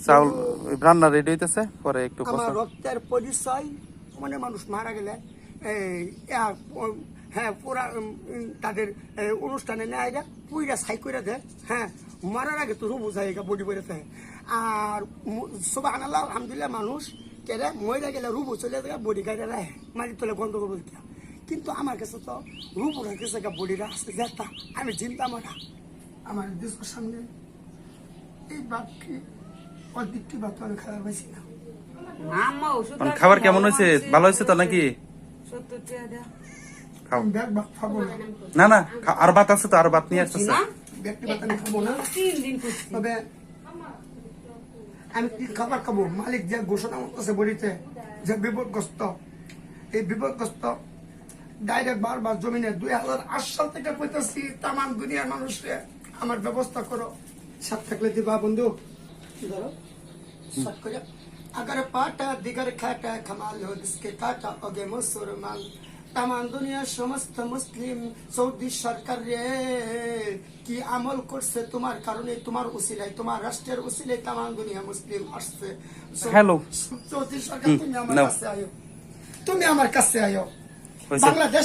চাউল রান্না রেডি হইতেছে, পরে একটু আমার রক্তের পরিচয় মানে মানুষ মারা গেলে হ্যাঁ পুরা তাদের অনুষ্ঠানে নেয় পুইরা ছাই করে দেয়। হ্যাঁ মারার আগে তো রুবু যায় বডি করে দেয়। আর সুবহানাল্লাহ আলহামদুলিল্লাহ মানুষ কেরে মরে গেলে রুবু চলে যায় বডি গাড়ি রায় মাটির তলে গন্ধ করবো। কিন্তু আমার কাছে তো রুবু গেছে বডিরা আসতে যেতা আমি চিন্তা মারা আমার দেশের সামনে এই বাপকে অদিকটি বাপ আমি খাবার পাইছি না। খাবার কেমন হয়েছে? ভালো হয়েছে তো নাকি? না না, আর ভাত আছে তো, আর ভাত নিয়ে আসতেছে। তবে আমি কি খাবার খাবো? মালিক যে ঘোষণা করতেছে বলিতে যে বিপদগ্রস্ত, এই বিপদগ্রস্ত ডাইরেক্ট বারবার জমিনে 2008 সাল থেকে কইতেছি তামাম দুনিয়ার মানুষকে আমার ব্যবস্থা করো। সাথ থাকলে দিবা বন্ধু ধরো সাথ করে। अगर पाटा दिगर खाटा कमाल हो जिसके काटा ओगे मुसलमान तमाम दुनिया समस्त मुस्लिम সৌদি সরকার রে কি আমল করছে তোমার কারণে, তোমার উসিলায়, তোমার রাষ্ট্রের উসিলায় तमाम দুনিয়া মুসলিম আসছে। হ্যালো সৌদি সরকার তুমি আমার কাছে আয়ো, তুমি আমার কাছে আয়ো। বাংলাদেশ